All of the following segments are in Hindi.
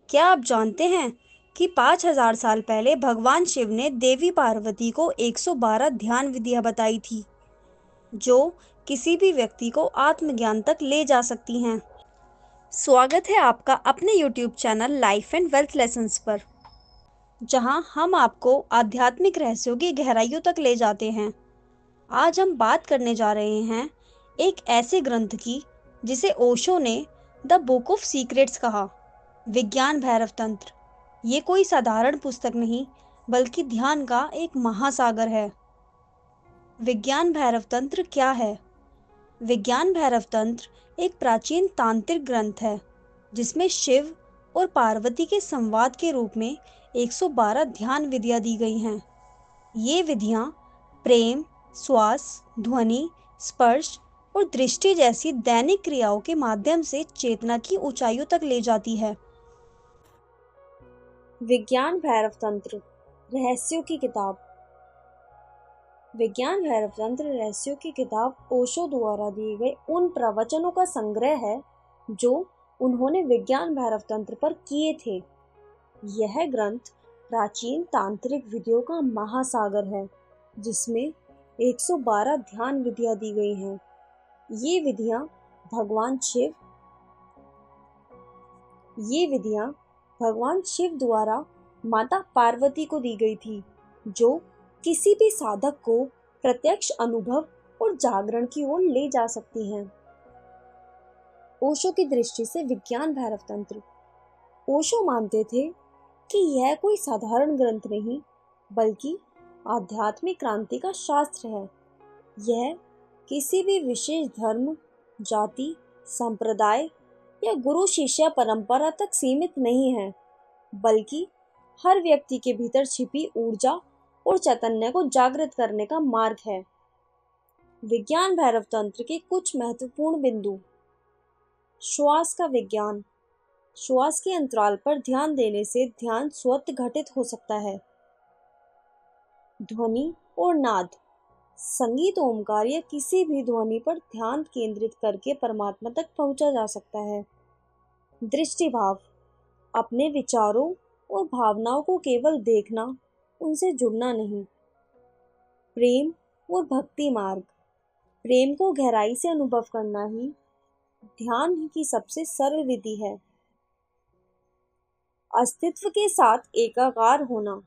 क्या आप जानते हैं कि 5000 साल पहले भगवान शिव ने देवी पार्वती को 112 ध्यान विधियां बताई थी, जो किसी भी व्यक्ति को आत्मज्ञान तक ले जा सकती हैं। स्वागत है आपका अपने YouTube channel life and wealth lessons पर, जहां हम आपको आध्यात्मिक रहस्यों की गहराइयों तक ले जाते हैं। आज हम बात करने जा रहे हैं एक ऐसे ग्रंथ की जिसे ओशो ने द बुक ऑफ सीक्रेट्स कहा, विज्ञान भैरव तंत्र। ये कोई साधारण पुस्तक नहीं, बल्कि ध्यान का एक महासागर है। विज्ञान भैरव तंत्र क्या है? विज्ञान भैरव तंत्र एक प्राचीन तांत्रिक ग्रंथ है, जिसमें शिव और पार्वती के संवाद के रूप में 112 ध्यान विधियां दी गई हैं। ये विधियां प्रेम, श्वास, ध्वनि, स्पर्श और दृष्टि जैसी दैनिक क्रियाओं के माध्यम से चेतना की ऊंचाइयों तक ले जाती है। विज्ञान भैरव तंत्र रहस्यों की किताब। विज्ञान भैरव तंत्र रहस्यों की किताब ओशो द्वारा दिए गए उन प्रवचनों का संग्रह है जो उन्होंने विज्ञान भैरव तंत्र पर किए थे। यह ग्रंथ प्राचीन तांत्रिक विधियों का महासागर है, जिसमें 112 ध्यान विधियां दी गई हैं। ये विधियां भगवान शिव द्वारा माता पार्वती को दी गई थी, जो किसी भी साधक को प्रत्यक्ष अनुभव और जागरण की ओर ले जा सकती हैं। ओशो की दृष्टि से विज्ञान भैरव तंत्र। ओशो मानते थे कि यह कोई साधारण ग्रंथ नहीं, बल्कि आध्यात्मिक क्रांति का शास्त्र है। यह किसी भी विशेष धर्म, जाति, संप्रदाय या गुरु शिष्य परंपरा तक सीमित नहीं है, बल्कि हर व्यक्ति के भीतर छिपी ऊर्जा और चैतन्य को जागृत करने का मार्ग है। विज्ञान भैरव तंत्र के कुछ महत्वपूर्ण बिंदु। श्वास का विज्ञान। श्वास के अंतराल पर ध्यान देने से ध्यान स्वतः घटित हो सकता है। ध्वनि और नाद। संगीत, ओमकार या किसी भी ध्वनि पर ध्यान केंद्रित करके परमात्मा तक पहुंचा जा सकता है। दृष्टिभाव। अपने विचारों और भावनाओं को केवल देखना, उनसे जुड़ना नहीं। प्रेम और भक्ति मार्ग। प्रेम को गहराई से अनुभव करना ही ध्यान की सबसे सरल विधि है। अस्तित्व के साथ एकाकार होना।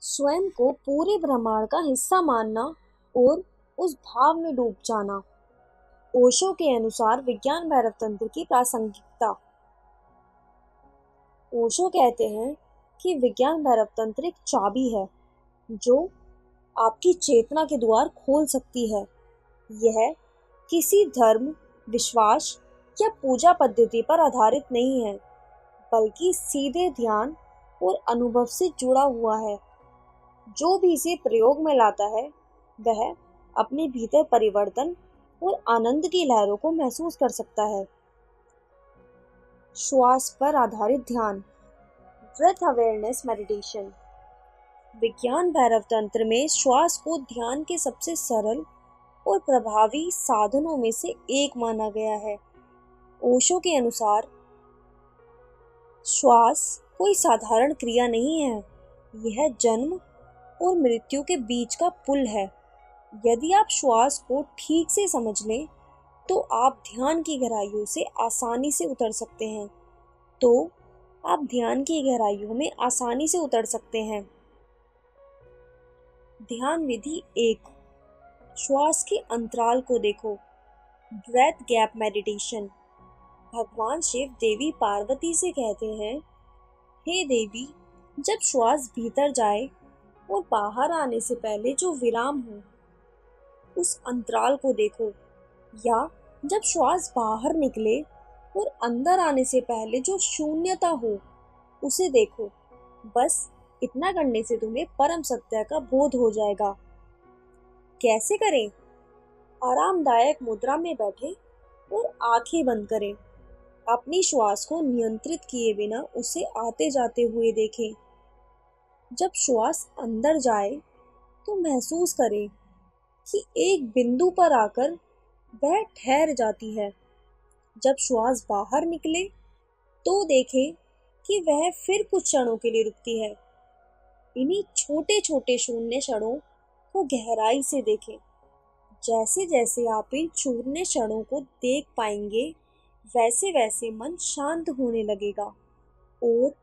स्वयं को पूरे ब्रह्मांड का हिस्सा मानना और उस भाव में डूब जाना। ओशो के अनुसार विज्ञान भैरव तंत्र की प्रासंगिकता। ओशो कहते हैं कि विज्ञान भैरव तंत्र एक चाबी है जो आपकी चेतना के द्वार खोल सकती है। यह किसी धर्म, विश्वास या पूजा पद्धति पर आधारित नहीं है, बल्कि सीधे ध्यान और अनुभव से जुड़ा हुआ है। जो भी इसे प्रयोग में लाता है, वह अपने भीतर परिवर्तन और आनंद की लहरों को महसूस कर सकता है। श्वास पर आधारित ध्यान, ब्रेथ अवेयरनेस मेडिटेशन। विज्ञान भैरव तंत्र में श्वास को ध्यान के सबसे सरल और प्रभावी साधनों में से एक माना गया है। ओशो के अनुसार श्वास कोई साधारण क्रिया नहीं है, यह जन्म और मृत्यु के बीच का पुल है। यदि आप श्वास को ठीक से समझ लें, तो आप ध्यान की गहराइयों से आसानी से उतर सकते हैं। ध्यान विधि 1। श्वास के अंतराल को देखो। Breath gap meditation. भगवान शिव देवी पार्वती से कहते हैं, हे देवी, जब श्वास भीतर जाए और बाहर आने से पहले जो विराम हो, उस अंतराल को देखो। या जब श्वास बाहर निकले और अंदर आने से पहले जो शून्यता हो, उसे देखो। बस इतना करने से तुम्हें परम सत्य का बोध हो जाएगा। कैसे करें? आरामदायक मुद्रा में बैठे और आंखें बंद करें। अपनी श्वास को नियंत्रित किए बिना उसे आते जाते हुए देखें। जब श्वास अंदर जाए तो महसूस करें कि एक बिंदु पर आकर वह ठहर जाती है। जब श्वास बाहर निकले तो देखें कि वह फिर कुछ क्षणों के लिए रुकती है। इन्हीं छोटे छोटे शून्य क्षणों को गहराई से देखें। जैसे जैसे आप इन शून्य क्षणों को देख पाएंगे, वैसे वैसे मन शांत होने लगेगा और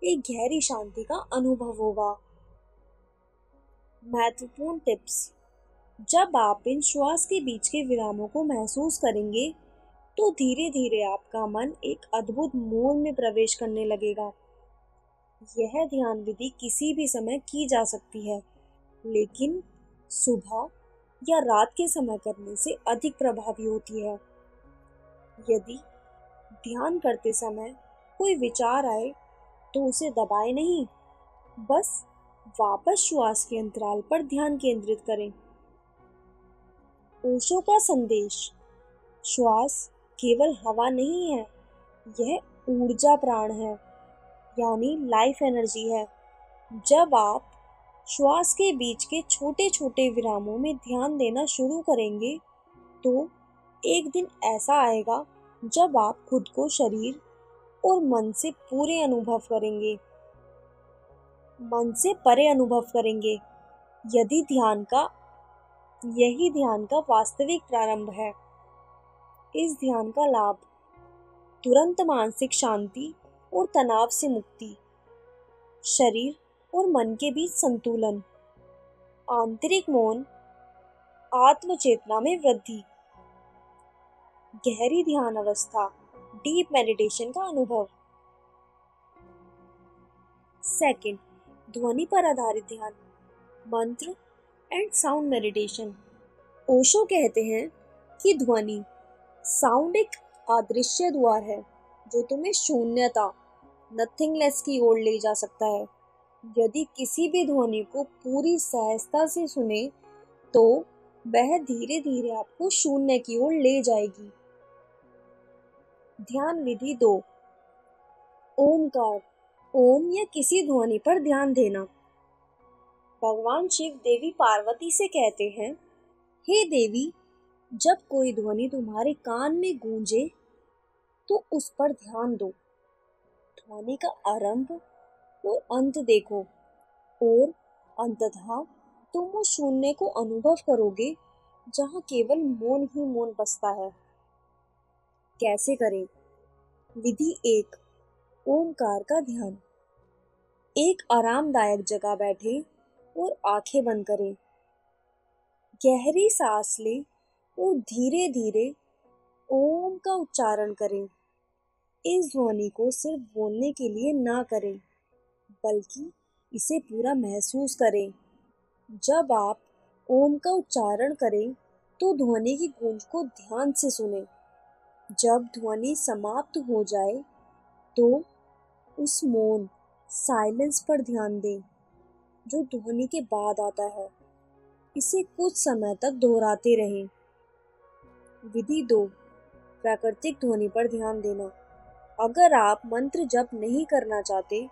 एक गहरी शांति का अनुभव होगा। महत्वपूर्ण टिप्स। जब आप इन श्वास के बीच के विरामों को महसूस करेंगे, तो धीरे धीरे आपका मन एक अद्भुत मौन में प्रवेश करने लगेगा। यह ध्यान विधि किसी भी समय की जा सकती है, लेकिन सुबह या रात के समय करने से अधिक प्रभावी होती है। यदि ध्यान करते समय कोई विचार आए, तो उसे दबाए नहीं, बस वापस श्वास के अंतराल पर ध्यान केंद्रित करें। ओशो का संदेश। श्वास केवल हवा नहीं है, यह ऊर्जा प्राण है, यानी लाइफ एनर्जी है। जब आप श्वास के बीच के छोटे छोटे विरामों में ध्यान देना शुरू करेंगे, तो एक दिन ऐसा आएगा जब आप खुद को शरीर और मन से पूरे अनुभव करेंगे, मन से परे अनुभव करेंगे। यदि यही ध्यान का वास्तविक प्रारंभ है। इस ध्यान का लाभ: तुरंत मानसिक शांति और तनाव से मुक्ति, शरीर और मन के बीच संतुलन, आंतरिक मौन, आत्मचेतना में वृद्धि, गहरी ध्यान अवस्था, डीप मेडिटेशन का अनुभव। सेकंड, ध्वनि पर आधारित ध्यान, मंत्र एंड साउंड मेडिटेशन। ओशो कहते हैं कि ध्वनि साउंड एक अदृश्य द्वार है जो तुम्हें शून्यता, नथिंगनेस की ओर ले जा सकता है। यदि किसी भी ध्वनि को पूरी सहजता से सुने, तो वह धीरे धीरे आपको शून्य की ओर ले जाएगी। ध्यान विधि 2, ओमकार। ओम या किसी ध्वनि पर ध्यान देना। भगवान शिव देवी पार्वती से कहते हैं, हे देवी, जब कोई ध्वनि तुम्हारे कान में गूंजे, तो उस पर ध्यान दो। ध्वनि का आरंभ और अंत देखो, और अंततः तुम उस शून्य को अनुभव करोगे जहाँ केवल मौन ही मौन बसता है। कैसे करें? विधि 1, ओमकार का ध्यान। एक आरामदायक जगह बैठे और आंखें बंद करें। गहरी सांस लें और धीरे धीरे ओम का उच्चारण करें। इस ध्वनि को सिर्फ बोलने के लिए ना करें, बल्कि इसे पूरा महसूस करें। जब आप ओम का उच्चारण करें, तो ध्वनि की गूंज को ध्यान से सुनें। जब ध्वनि समाप्त हो जाए, तो उस मौन, साइलेंस पर ध्यान दें जो ध्वनि के बाद आता है। इसे कुछ समय तक दोहराते रहें। विधि 2, प्राकृतिक ध्वनि पर ध्यान देना। अगर आप मंत्र जप नहीं करना चाहते,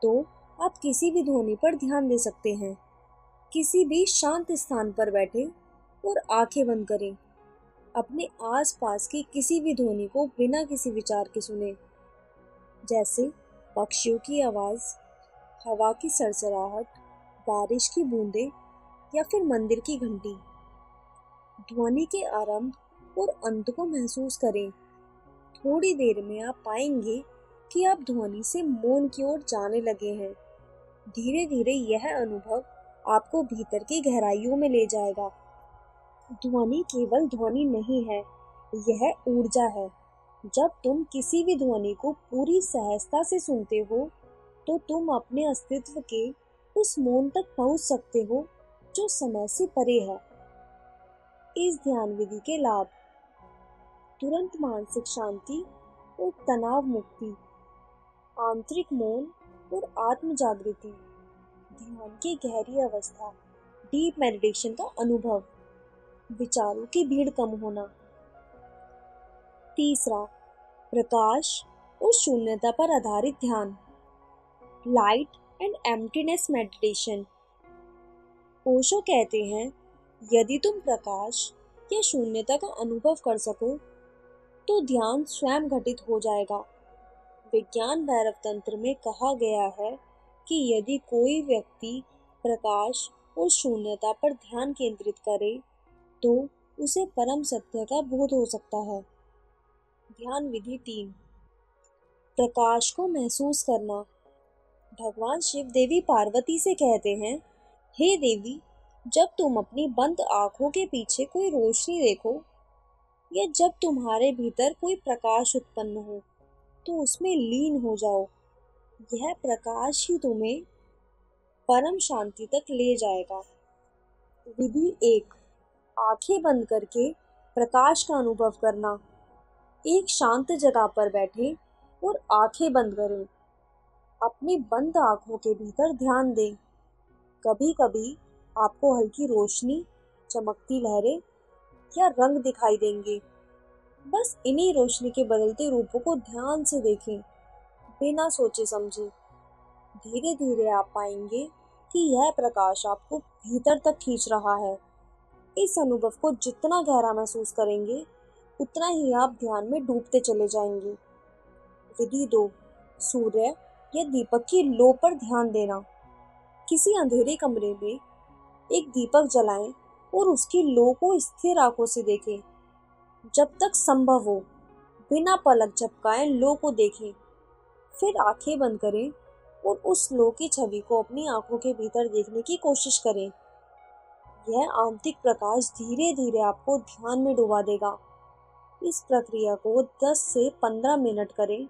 तो आप किसी भी ध्वनि पर ध्यान दे सकते हैं। किसी भी शांत स्थान पर बैठे और आंखें बंद करें। अपने आसपास की किसी भी ध्वनि को बिना किसी विचार के सुने, जैसे पक्षियों की आवाज, हवा की सरसराहट, बारिश की बूंदें या फिर मंदिर की घंटी। ध्वनि के आरंभ और अंत को महसूस करें। थोड़ी देर में आप पाएंगे कि आप ध्वनि से मौन की ओर जाने लगे हैं। धीरे धीरे यह अनुभव आपको भीतर की गहराइयों में ले जाएगा। ध्वनि केवल ध्वनि नहीं है, यह ऊर्जा है। जब तुम किसी भी ध्वनि को पूरी सहजता से सुनते हो, तो तुम अपने अस्तित्व के उस मौन तक पहुंच सकते हो जो समय से परे है। इस ध्यान विधि के लाभ: तुरंत मानसिक शांति और तनाव मुक्ति, आंतरिक मौन और आत्म जागृति, ध्यान की गहरी अवस्था, डीप मेडिटेशन का अनुभव, विचारों की भीड़ कम होना। तीसरा, प्रकाश और शून्यता पर आधारित ध्यान, light and emptiness meditation. Osho कहते हैं, यदि तुम प्रकाश या शून्यता का अनुभव कर सको, तो ध्यान स्वयं घटित हो जाएगा। विज्ञान भैरव तंत्र में कहा गया है कि यदि कोई व्यक्ति प्रकाश और शून्यता पर ध्यान केंद्रित करे तो उसे परम सत्य का बोध हो सकता है। ध्यान विधि 3। प्रकाश को महसूस करना। भगवान शिव देवी पार्वती से कहते हैं, हे देवी, जब तुम अपनी बंद आंखों के पीछे कोई रोशनी देखो या जब तुम्हारे भीतर कोई प्रकाश उत्पन्न हो तो उसमें लीन हो जाओ। यह प्रकाश ही तुम्हें परम शांति तक ले जाएगा। विधि 1। आंखें बंद करके प्रकाश का अनुभव करना। एक शांत जगह पर बैठें और आंखें बंद करें। अपनी बंद आंखों के भीतर ध्यान दें। कभी कभी आपको हल्की रोशनी, चमकती लहरें या रंग दिखाई देंगे। बस इन्हीं रोशनी के बदलते रूपों को ध्यान से देखें, बिना सोचे समझे। धीरे धीरे आप पाएंगे कि यह प्रकाश आपको भीतर तक खींच रहा है। इस अनुभव को जितना गहरा महसूस करेंगे उतना ही आप ध्यान में डूबते चले जाएंगे। विधि 2। सूर्य या दीपक की लो पर ध्यान देना। किसी अंधेरे कमरे में एक दीपक जलाएं और उसकी लो को स्थिर आंखों से देखें। जब तक संभव हो बिना पलक झपकाए लो को देखें। फिर आंखें बंद करें और उस लो की छवि को अपनी आंखों के भीतर देखने की कोशिश करें। यह आंतरिक प्रकाश धीरे धीरे आपको ध्यान में डुबा देगा। इस प्रक्रिया को 10 से 15 मिनट करें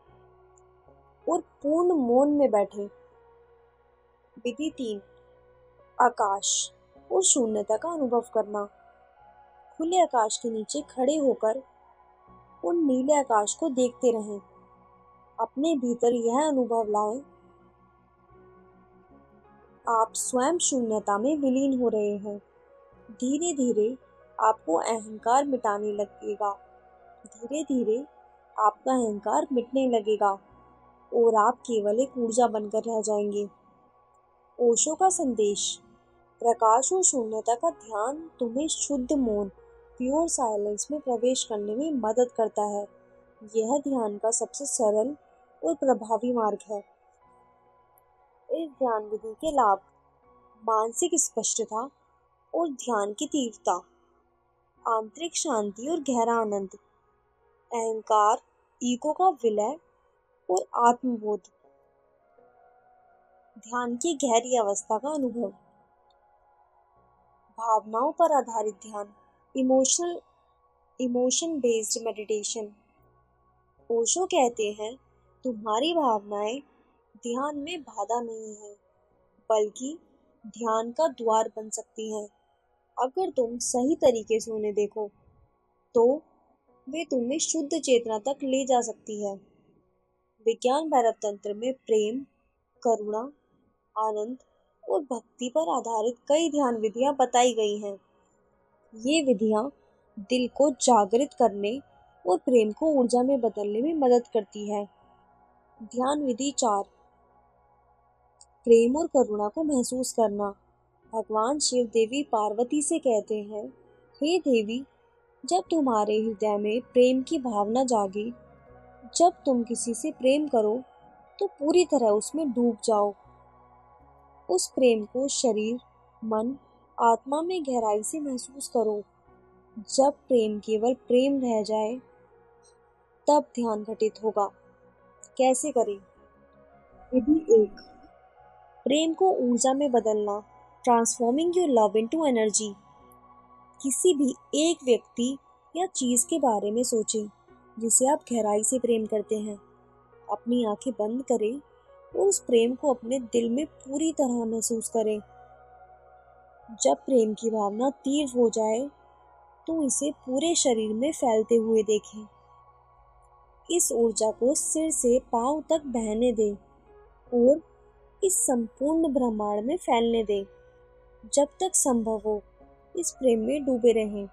और पूर्ण मौन में बैठें। विधि 3। आकाश और शून्यता का अनुभव करना। खुले आकाश के नीचे खड़े होकर उन नीले आकाश को देखते रहें। अपने भीतर यह अनुभव लाएं, आप स्वयं शून्यता में विलीन हो रहे हैं। धीरे धीरे आपको अहंकार मिटाने लगेगा। धीरे धीरे आपका अहंकार मिटने लगेगा और आप केवल एक ऊर्जा बनकर रह जाएंगे। ओशो का संदेश। प्रकाश और शून्यता का ध्यान तुम्हें शुद्ध मौन, प्योर साइलेंस में प्रवेश करने में मदद करता है। यह ध्यान का सबसे सरल और प्रभावी मार्ग है। इस ध्यान विधि के लाभ। मानसिक स्पष्टता और ध्यान की तीव्रता, आंतरिक शांति और गहरा आनंद, अहंकार, ईगो का विलय और आत्मबोध, ध्यान की गहरी अवस्था का अनुभव, भावनाओं पर आधारित ध्यान, इमोशन बेस्ड मेडिटेशन। ओशो कहते हैं, तुम्हारी भावनाएं ध्यान में बाधा नहीं है, बल्कि ध्यान का द्वार बन सकती हैं। अगर तुम सही तरीके से उन्हें देखो तो वे तुम्हें शुद्ध चेतना तक ले जा सकती है। विज्ञान भैरव तंत्र में प्रेम, करुणा, आनंद और भक्ति पर आधारित कई ध्यान विधियां बताई गई हैं। ये विधियां दिल को जागृत करने और प्रेम को ऊर्जा में बदलने में मदद करती है। ध्यान विधि 4। प्रेम और करुणा को महसूस करना। भगवान शिव देवी पार्वती से कहते हैं, हे देवी, जब तुम्हारे हृदय में प्रेम की भावना जागे, जब तुम किसी से प्रेम करो तो पूरी तरह उसमें डूब जाओ। उस प्रेम को शरीर, मन, आत्मा में गहराई से महसूस करो। जब प्रेम केवल प्रेम रह जाए तब ध्यान घटित होगा। कैसे करें? विधि 1। प्रेम को ऊर्जा में बदलना। Transforming your love into energy. किसी भी एक व्यक्ति या चीज के बारे में सोचें जिसे आप गहराई से प्रेम करते हैं। अपनी आंखें बंद करें और उस प्रेम को अपने दिल में पूरी तरह महसूस करें। जब प्रेम की भावना तीव्र हो जाए तो इसे पूरे शरीर में फैलते हुए देखें। इस ऊर्जा को सिर से पांव तक बहने दें और इस संपूर्ण ब्रह्मांड में फैलने दें। जब तक संभव हो इस प्रेम में डूबे रहें।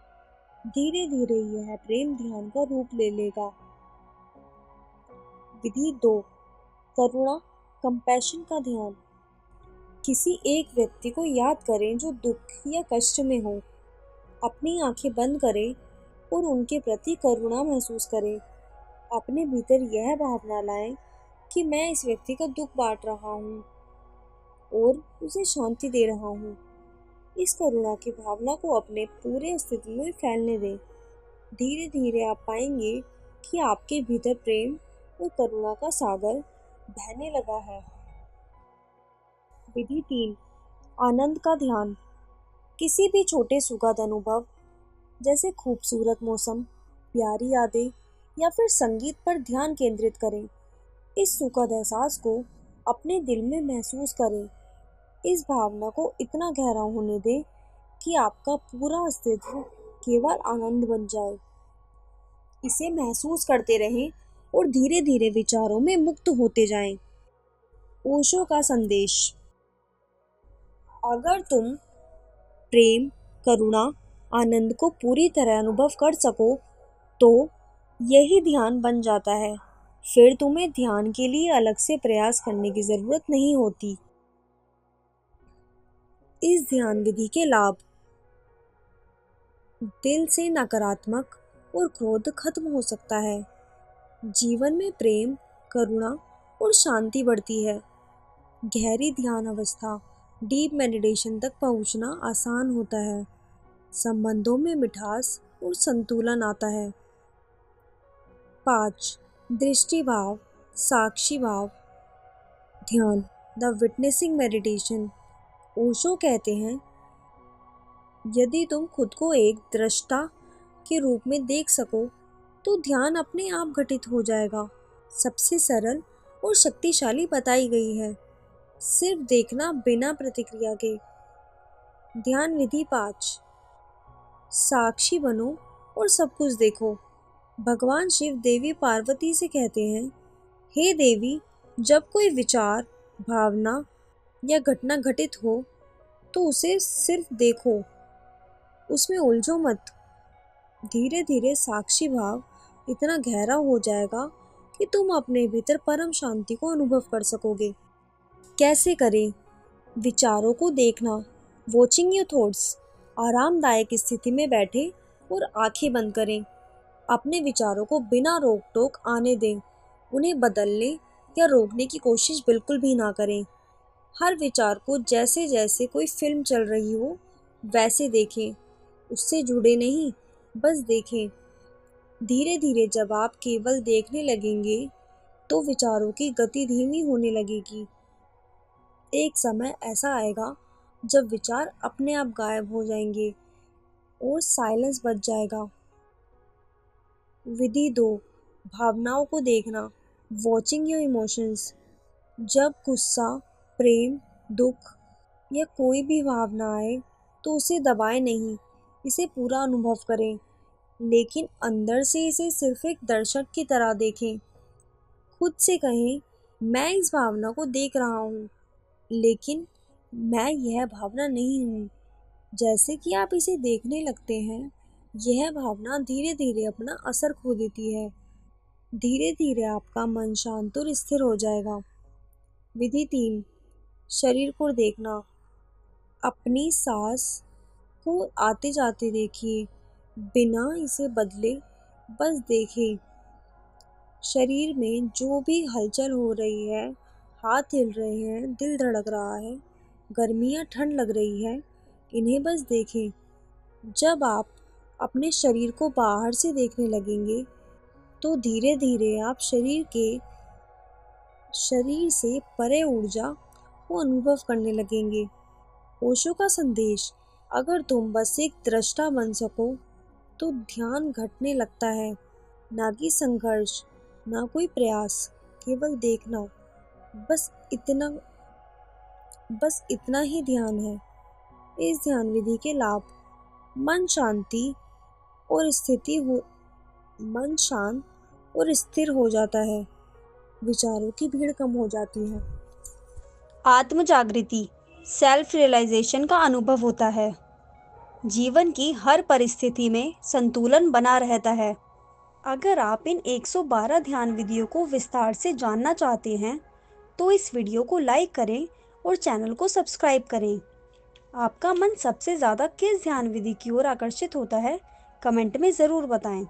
धीरे धीरे यह प्रेम ध्यान का रूप ले लेगा। विधि 2। करुणा, कंपैशन का ध्यान। किसी एक व्यक्ति को याद करें जो दुख या कष्ट में हो। अपनी आंखें बंद करें और उनके प्रति करुणा महसूस करें। अपने भीतर यह भावना लाएं कि मैं इस व्यक्ति का दुख बांट रहा हूँ और उसे शांति दे रहा हूँ। इस करुणा की भावना को अपने पूरे अस्तित्व में फैलने दें। धीरे धीरे आप पाएंगे कि आपके भीतर प्रेम और करुणा का सागर बहने लगा है। विधि 3, आनंद का ध्यान। किसी भी छोटे सुखद अनुभव जैसे खूबसूरत मौसम, प्यारी यादें या फिर संगीत पर ध्यान केंद्रित करें। इस सुखद एहसास को अपने दिल में महसूस करें। इस भावना को इतना गहरा होने दें कि आपका पूरा अस्तित्व केवल आनंद बन जाए। इसे महसूस करते रहें और धीरे धीरे विचारों में मुक्त होते जाएं। ओशो का संदेश। अगर तुम प्रेम, करुणा, आनंद को पूरी तरह अनुभव कर सको तो यही ध्यान बन जाता है। फिर तुम्हें ध्यान के लिए अलग से प्रयास करने की जरूरत नहीं होती। इस ध्यान विधि के लाभ। दिल से नकारात्मक और क्रोध खत्म हो सकता है। जीवन में प्रेम, करुणा और शांति बढ़ती है। गहरी ध्यान अवस्था, डीप मेडिटेशन तक पहुंचना आसान होता है। संबंधों में मिठास और संतुलन आता है। 5, दृष्टि भाव, साक्षी भाव ध्यान, द विटनेसिंग मेडिटेशन। ओशो कहते हैं, यदि तुम खुद को एक दृष्टा के रूप में देख सको तो ध्यान अपने आप घटित हो जाएगा। सबसे सरल और शक्तिशाली बताई गई है, सिर्फ देखना बिना प्रतिक्रिया के। ध्यान विधि 5, साक्षी बनो और सब कुछ देखो। भगवान शिव देवी पार्वती से कहते हैं, हे देवी, जब कोई विचार, भावना या घटना घटित हो तो उसे सिर्फ देखो, उसमें उलझो मत। धीरे धीरे साक्षी भाव इतना गहरा हो जाएगा कि तुम अपने भीतर परम शांति को अनुभव कर सकोगे। कैसे करें? विचारों को देखना, वॉचिंग योर थॉट्स। आरामदायक स्थिति में बैठे और आंखें बंद करें। अपने विचारों को बिना रोक टोक आने दें। उन्हें बदलने या रोकने की कोशिश बिल्कुल भी ना करें। हर विचार को जैसे जैसे कोई फिल्म चल रही हो वैसे देखें, उससे जुड़े नहीं, बस देखें। धीरे धीरे जब आप केवल देखने लगेंगे तो विचारों की गति धीमी होने लगेगी। एक समय ऐसा आएगा जब विचार अपने आप गायब हो जाएंगे और साइलेंस बच जाएगा। विधि 2, भावनाओं को देखना, वॉचिंग योर इमोशंस। जब गुस्सा, प्रेम, दुख या कोई भी भावना आए तो उसे दबाएं नहीं, इसे पूरा अनुभव करें, लेकिन अंदर से इसे सिर्फ एक दर्शक की तरह देखें। खुद से कहें, मैं इस भावना को देख रहा हूँ, लेकिन मैं यह भावना नहीं हूँ। जैसे कि आप इसे देखने लगते हैं, यह भावना धीरे धीरे अपना असर खो देती है। धीरे धीरे आपका मन शांत और स्थिर हो जाएगा। विधि 3, शरीर को देखना। अपनी सांस को आते जाते देखिए, बिना इसे बदले, बस देखें। शरीर में जो भी हलचल हो रही है, हाथ हिल रहे हैं, दिल धड़क रहा है, गर्मी या ठंड लग रही है, इन्हें बस देखें। जब आप अपने शरीर को बाहर से देखने लगेंगे तो धीरे धीरे आप शरीर से परे ऊर्जा को अनुभव करने लगेंगे। ओशो का संदेश, अगर तुम बस एक दृष्टा बन सको तो ध्यान घटने लगता है, ना कि संघर्ष, ना कोई प्रयास, केवल देखना। बस इतना ही ध्यान है। इस ध्यान विधि के लाभ। मन शांत और स्थिर हो जाता है। विचारों की भीड़ कम हो जाती है। आत्म जागृति, सेल्फ रियलाइजेशन का अनुभव होता है। जीवन की हर परिस्थिति में संतुलन बना रहता है। अगर आप इन 112 ध्यान विधियों को विस्तार से जानना चाहते हैं तो इस वीडियो को लाइक करें और चैनल को सब्सक्राइब करें। आपका मन सबसे ज़्यादा किस ध्यान विधि की ओर आकर्षित होता है, कमेंट में ज़रूर बताएं।